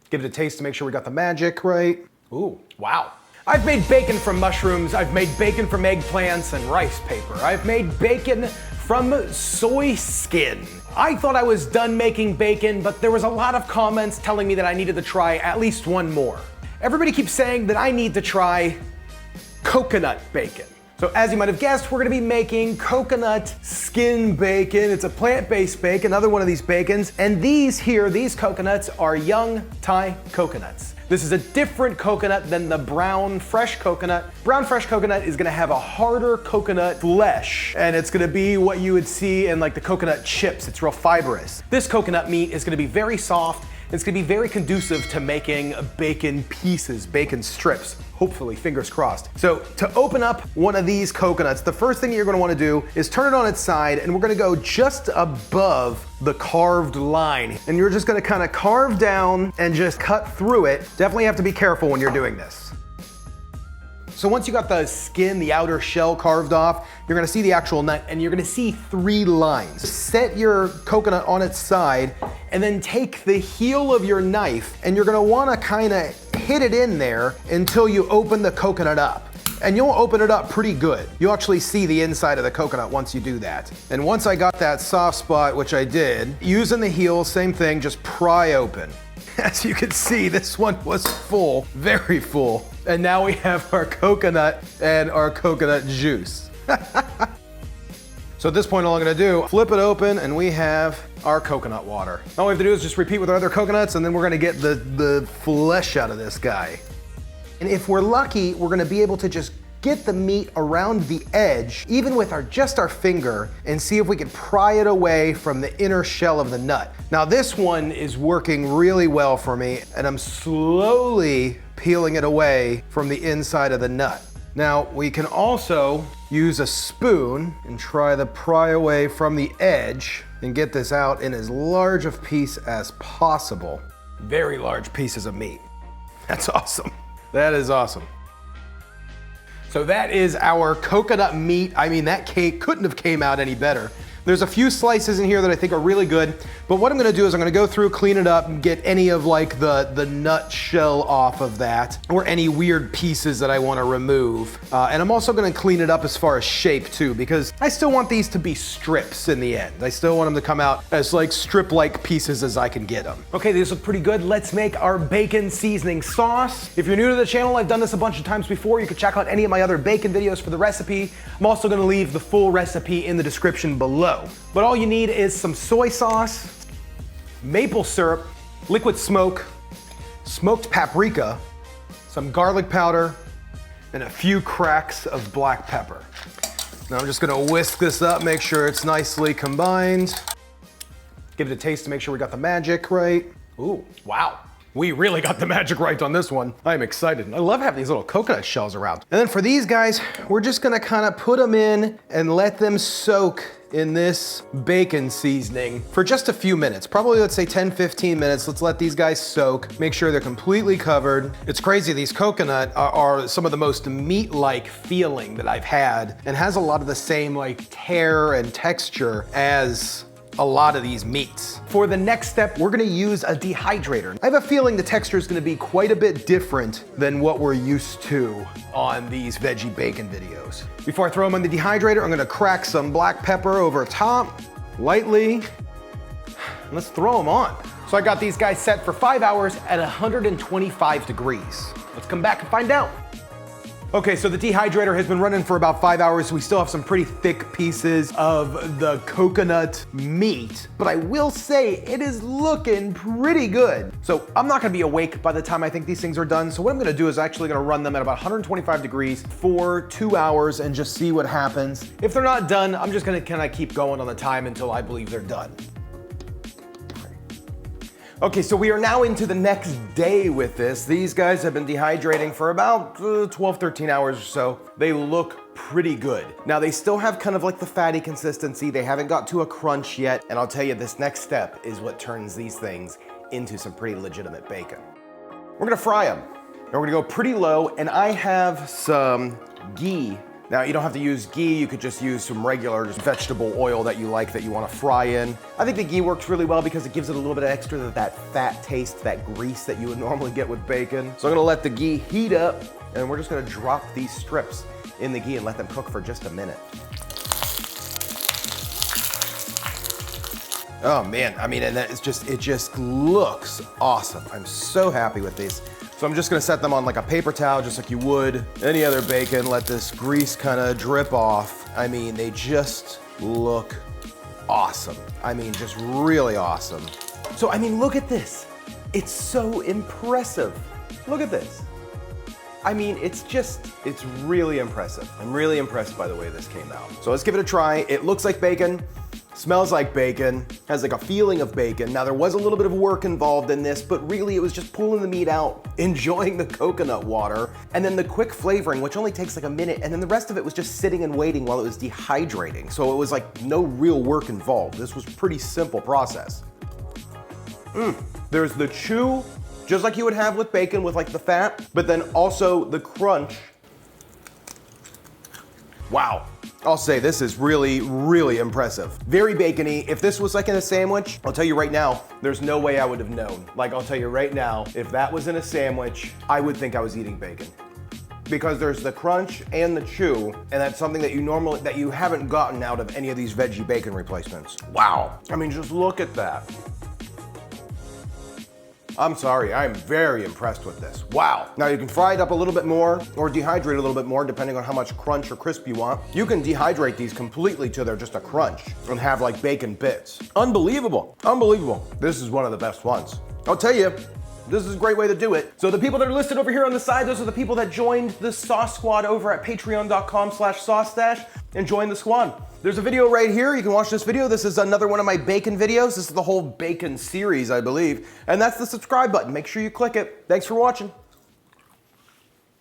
Give it a taste to make sure we got the magic right. Ooh, wow. I've made bacon from mushrooms, I've made bacon from eggplants and rice paper. I've made bacon from soy skin. I thought I was done making bacon, but there was a lot of comments telling me that I needed to try at least one more. Everybody keeps saying that I need to try coconut bacon. So as you might have guessed, we're gonna be making coconut skin bacon. It's a plant-based bacon, another one of these bacons. And these coconuts are young Thai coconuts. This is a different coconut than the brown fresh coconut. Brown fresh coconut is gonna have a harder coconut flesh, and it's gonna be what you would see in like the coconut chips. It's real fibrous. This coconut meat is gonna be very soft. It's gonna be very conducive to making bacon pieces, bacon strips. Hopefully, fingers crossed. So to open up one of these coconuts, the first thing you're gonna wanna do is turn it on its side, and we're gonna go just above the carved line. And you're just gonna kinda carve down and just cut through it. Definitely have to be careful when you're doing this. So once you got the skin, the outer shell carved off, you're gonna see the actual nut, and you're gonna see 3 lines. Set your coconut on its side, and then take the heel of your knife, and you're gonna wanna kinda hit it in there until you open the coconut up. And you'll open it up pretty good. You'll actually see the inside of the coconut once you do that. And once I got that soft spot, which I did, using the heel, same thing, just pry open. As you can see, this one was full, very full. And now we have our coconut and our coconut juice. So at this point, all I'm gonna do, flip it open, and we have our coconut water. All we have to do is just repeat with our other coconuts, and then we're gonna get the flesh out of this guy. And if we're lucky, we're gonna be able to just get the meat around the edge, even with just our finger, and see if we can pry it away from the inner shell of the nut. Now this one is working really well for me, and I'm slowly peeling it away from the inside of the nut. Now we can also use a spoon and try to pry away from the edge and get this out in as large of a piece as possible. Very large pieces of meat. That's awesome. That is awesome. So that is our coconut meat. I mean, that cake couldn't have came out any better. There's a few slices in here that I think are really good, but what I'm gonna do is I'm gonna go through, clean it up, and get any of like the nut shell off of that, or any weird pieces that I wanna remove. And I'm also gonna clean it up as far as shape too, because I still want these to be strips in the end. I still want them to come out as like strip-like pieces as I can get them. Okay, these look pretty good. Let's make our bacon seasoning sauce. If you're new to the channel, I've done this a bunch of times before. You can check out any of my other bacon videos for the recipe. I'm also gonna leave the full recipe in the description below. But all you need is some soy sauce, maple syrup, liquid smoke, smoked paprika, some garlic powder, and a few cracks of black pepper. Now I'm just gonna whisk this up, make sure it's nicely combined. Give it a taste to make sure we got the magic right. Ooh, wow. We really got the magic right on this one. I'm excited. I love having these little coconut shells around. And then for these guys, we're just gonna kind of put them in and let them soak in this bacon seasoning for just a few minutes. Probably, let's say 10, 15 minutes. Let's let these guys soak, make sure they're completely covered. It's crazy, these coconut are some of the most meat-like feeling that I've had, and has a lot of the same like tear and texture as a lot of these meats. For the next step, we're gonna use a dehydrator. I have a feeling the texture is gonna be quite a bit different than what we're used to on these veggie bacon videos. Before I throw them in the dehydrator, I'm gonna crack some black pepper over top, lightly, and let's throw them on. So I got these guys set for 5 hours at 125 degrees. Let's come back and find out. Okay, so the dehydrator has been running for about 5 hours. We still have some pretty thick pieces of the coconut meat, but I will say it is looking pretty good. So I'm not gonna be awake by the time I think these things are done. So what I'm gonna do is actually gonna run them at about 125 degrees for 2 hours and just see what happens. If they're not done, I'm just gonna kind of keep going on the time until I believe they're done. Okay, so we are now into the next day with this. These guys have been dehydrating for about 12, 13 hours or so. They look pretty good. Now they still have kind of like the fatty consistency. They haven't got to a crunch yet. And I'll tell you, this next step is what turns these things into some pretty legitimate bacon. We're gonna fry them. And we're gonna go pretty low, and I have some ghee Now, you don't have to use ghee. You could just use some regular just vegetable oil that you like, that you want to fry in. I think the ghee works really well because it gives it a little bit of extra of that fat taste, that grease that you would normally get with bacon. So I'm gonna let the ghee heat up, and we're just gonna drop these strips in the ghee and let them cook for just a minute. Oh man, I mean, and it just looks awesome. I'm so happy with these. So I'm just gonna set them on like a paper towel, just like you would any other bacon. Let this grease kind of drip off. I mean, they just look awesome. I mean, just really awesome. So, I mean, look at this. It's so impressive. Look at this. I mean, it's really impressive. I'm really impressed by the way this came out. So let's give it a try. It looks like bacon. Smells like bacon, has like a feeling of bacon. Now there was a little bit of work involved in this, but really it was just pulling the meat out, enjoying the coconut water, and then the quick flavoring, which only takes like a minute, and then the rest of it was just sitting and waiting while it was dehydrating. So it was like no real work involved. This was a pretty simple process. There's the chew, just like you would have with bacon with like the fat, but then also the crunch. Wow. I'll say this is really, really impressive. Very bacony. If this was like in a sandwich, I'll tell you right now, there's no way I would have known. Like, I'll tell you right now, if that was in a sandwich, I would think I was eating bacon. Because there's the crunch and the chew, and that's something that you haven't gotten out of any of these veggie bacon replacements. Wow. I mean, just look at that. I'm sorry, I'm very impressed with this. Wow. Now you can fry it up a little bit more or dehydrate a little bit more depending on how much crunch or crisp you want. You can dehydrate these completely to they're just a crunch and have like bacon bits. Unbelievable, unbelievable. This is one of the best ones. I'll tell you, this is a great way to do it. So the people that are listed over here on the side, those are the people that joined the Sauce Squad over at patreon.com/SauceStache and joined the squad. There's a video right here. You can watch this video. This is another one of my bacon videos. This is the whole bacon series, I believe. And that's the subscribe button. Make sure you click it. Thanks for watching.